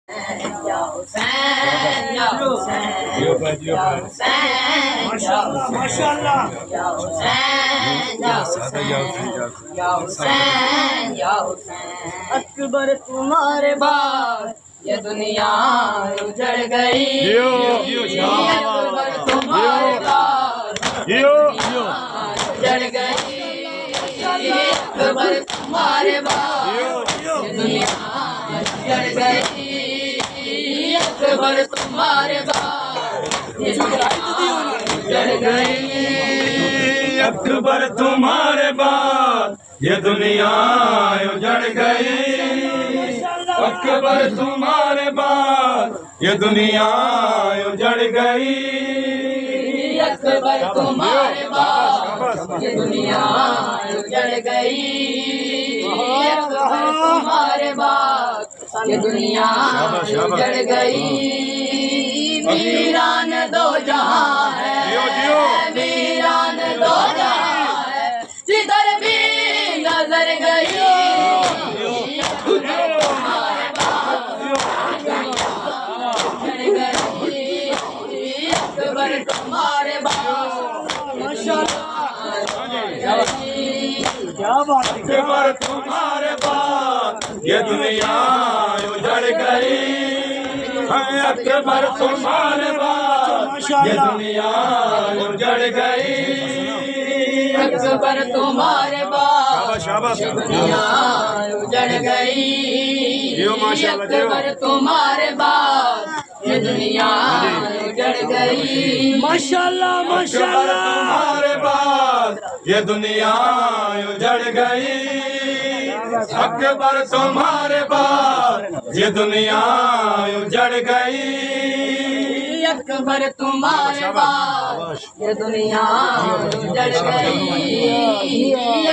Ya Hussein, Ya Hussein, Ya Hussein, माशाल्लाह Ya Hussein, Ya Hussein, Ya Hussein, Ya Hussein। Akbar तुम्हारे बाद ये दुनिया उजड़ गई। अकबर तुम्हारे बाद उजड़ गई। अकबर तुम्हारे बाद ये दुनिया उजड़ गई। अकबर तुम्हारे बाद ये दुनिया उजड़ गई। अकबर तुम्हारे बाद ये दुनिया उजड़ गई। अकबर तुम्हारे बाद ये दुनिया उजड़ गई। अकबर तुम्हारे बाद ये दुनिया उजड़ गई। अकबर तुम्हारे बाद ये दुनिया उजड़ गई। वीरान दो जहां है, वीरान दो जहां है, जिधर भी नजर गई। तुम्हारे बाद उजड़ गई। अकबर तुम्हारे बाद क्या बात है अकबर तुम्हारे बाद ये दुनिया उजड़ गई। अकबर तुम्हारे बाद ये दुनिया उजड़ गई। अकबर तुम्हारे बाद ये दुनिया उजड़ गई। अकबर तुम्हारे बाद ये दुनिया उजड़ गई। माशाल्लाह अकबर माशाल्लाह तुम्हारे बाद ये दुनिया उजड़ गई। अकबर तुम्हारे बाद ये दुनिया उजड़ गई। अकबर तुम्हारे बाद ये दुनिया उजड़ गई।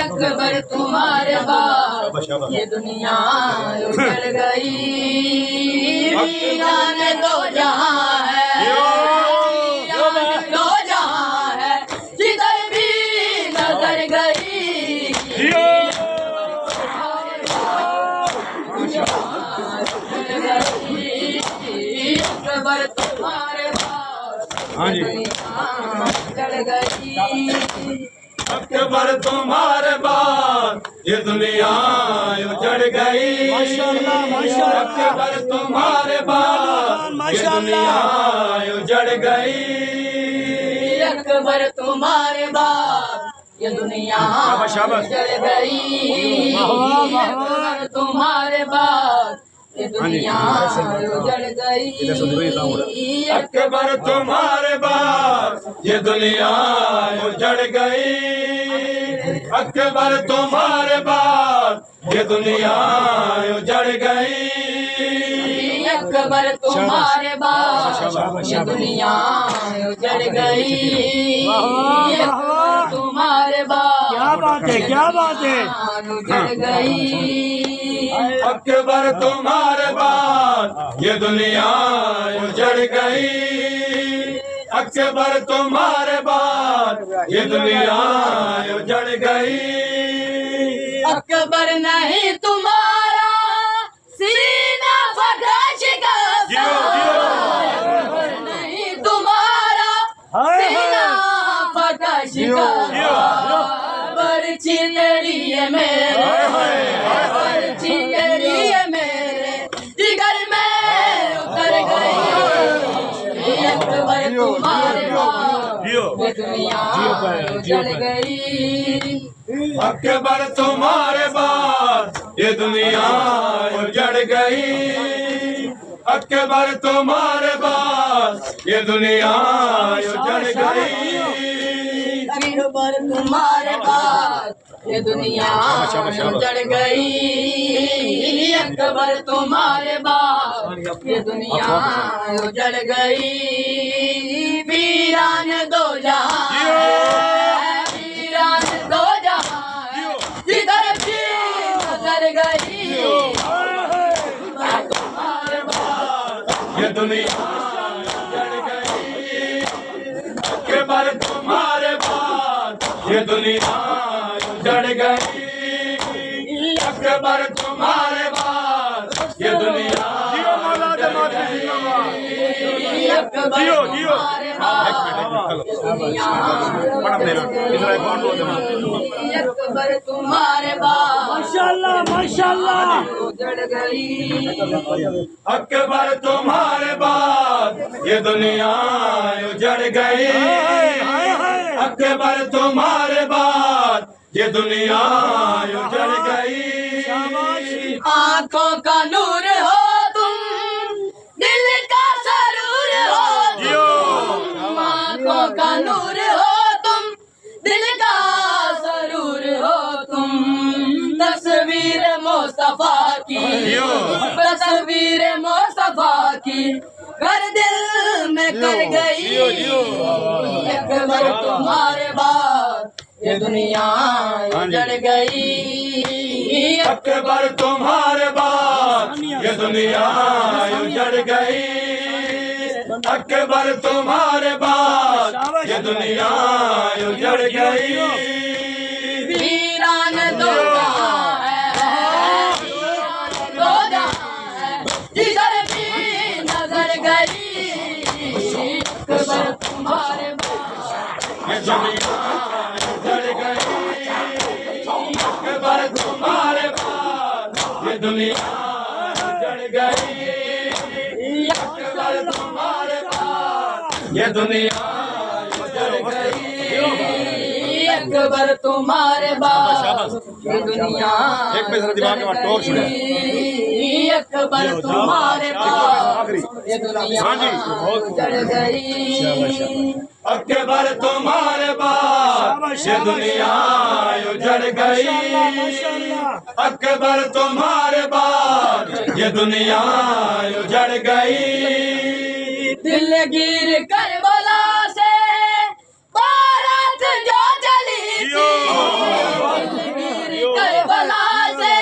अकबर तुम्हारे बाद ये दुनिया उजड़ गई। वीरान दो जहां है, वीरान दो जहां है, जिधर भी नजर गई। अकबर तुम्हारे बाद उजड़ गई। अकबर तुम्हारे बाद ये दुनिया उजड़ गई। माशाल्लाह माशाल्लाह अकबर तुम्हारे बाद ये दुनिया उजड़ गई। अकबर तुम्हारे बाद ये दुनिया उजड़ गई। अकबर तुम्हारे बाद ये दुनिया उजड़ गई। अकबर तुम्हारे बाद ये दुनिया उजड़ गई। अकबर तुम्हारे बाद ये दुनिया उजड़ गई। अकबर तुम्हारे बाद ये दुनिया उजड़ गई। अकबर तुम्हारे बाद क्या बात है क्या बात है उजड़ गई। अकबर तुम्हारे बाद ये दुनिया उजड़ गई। अकबर तुम्हारे बाद ये दुनिया उजड़ गई। अकबर नहीं तुम्हारा सीना फटा शिकस्त। अकबर नहीं तुम्हारा सीना फटा शिकस्त। बर्छी तेरी है मेरे, बर्छी तेरी है मेरे जिगर में उतर गई। अकबर तुम्हारे बाद ये दुनिया उजड़ गई। अकबर तुम्हारे बाद ये दुनिया उजड़ गई। अकबर तुम्हारे बाद ये दुनिया उजड़ गई। अकबर तुम्हारे बाद ये दुनिया उजड़ गई। अकबर तुम्हारे बाद ये दुनिया उजड़ गई। वीरान दो जहां है, वीरान दो जहां है, जिधर भी नजर गई। तुम्हारे बाद ये दुनिया उजड़ गई। अकबर तुम्हारे बाद ये दुनिया उजड़ गई। अकबर तुम्हारे बाद ये दुनिया जियो जियो अकबर तुम्हारे बाद माशाल्लाह माशाल्लाह उजड़ गई अकबर तुम्हारे बाद ये दुनिया उजड़ गई अकबर तुम्हारे बाद ये दुनिया उजड़ गई आंखों का नूर हो तुम दिल का सरूर हो तुम आंखों का नूर हो तुम दिल का सरूर हो तुम तस्वीर मुस्तफा की तस्वीर मुस्तफा की घर दिल में कर गई अकबर तुम्हारे बाद ये दुनिया उजड़ गई अकबर तुम्हारे बाद ये दुनिया उजड़ गई अकबर तुम्हारे बाद ये दुनिया उजड़ गई वीरान दो जहां है दो जहां है जिधर भी नजर गई अकबर तुम्हारे ये दुनिया उजड़ गई अकबर तुम्हारे बाद ये दुनिया उजड़ गई अकबर तुम्हारे बाद ये दुनिया उजड़ गई अकबर तुम्हारे बाद ये दुनिया एक पे जरा दिमाग में टॉर्च छुड़े अकबर तुम्हारे बाद ये दुनिया हाँ जी, उजड़ गई अकबर तुम्हारे बाद ये दुनिया उजड़ गई अकबर तुम्हारे बाद ये दुनिया उजड़ गई दिल गिर करबला से बारात जो चली थी दिल गिर करबला से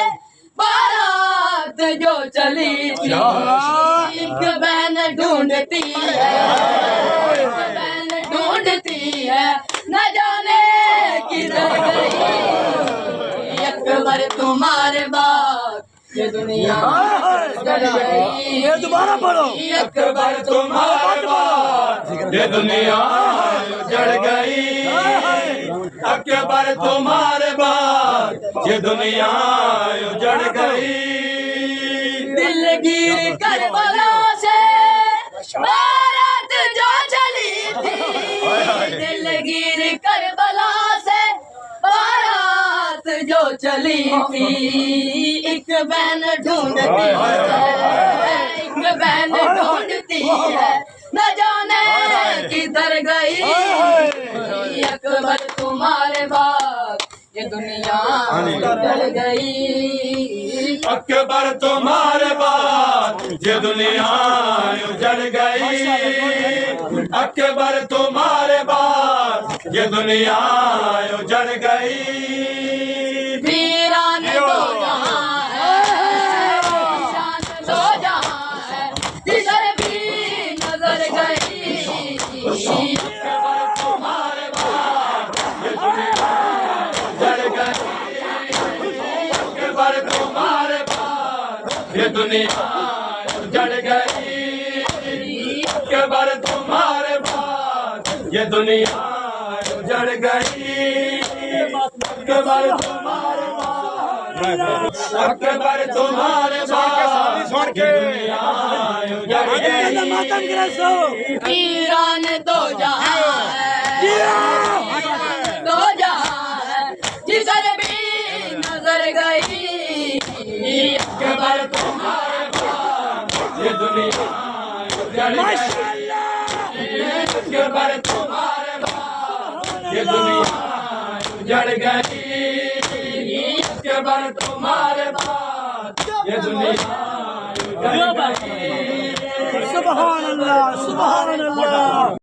बारात जो चली थी एक बहन ढूंढती है एक बहन ढूंढती है न जाने किधर गई अकबर तुम्हारे बाद ये दुनिया उजड़ गई ये दोबारा पढ़ो अकबर तुम्हारे बाद ये दुनिया उजड़ गई अकबर तुम्हारे बाद ये दुनिया उजड़ गई दिल गिर करबला से बारात जो चली थी दिल गिर करबला से बारात जो चली थी एक बहन ढूंढती है एक बहन ढूंढती है न जाने किधर गई अकबर तुम्हारे बाद ये दुनिया उजड़ गई अकबर तुम्हारे बाद ये दुनिया उजड़ गई अकबर तुम्हारे बाद ये दुनिया उजड़ गई वीरान दो जहां है शान दो जहां है जिधर भी नजर गई अकबर तुम्हारे बाद ये दुनिया उजड़ गई अकबर तुम्हारे बाद ये दुनिया उजड़ गई अकबर तुम्हारे बाद ये दुनिया उजड़ गई अकबर तुम्हारे अकबर तुम्हारे बाद ये दुनिया उजड़ गई मातम गिरसो वीरान दो जहां है दो जहां है जिधर भी नजर गई अकबर तुम्हारे बाद ये दुनिया उजड़ गई अकबर तुम्हारे बाद ये दुनिया उजड़ गई अकबर तुम्हारे बाद ये दुनिया उजड़ गई सुभान अल्लाह सुभान अल्लाह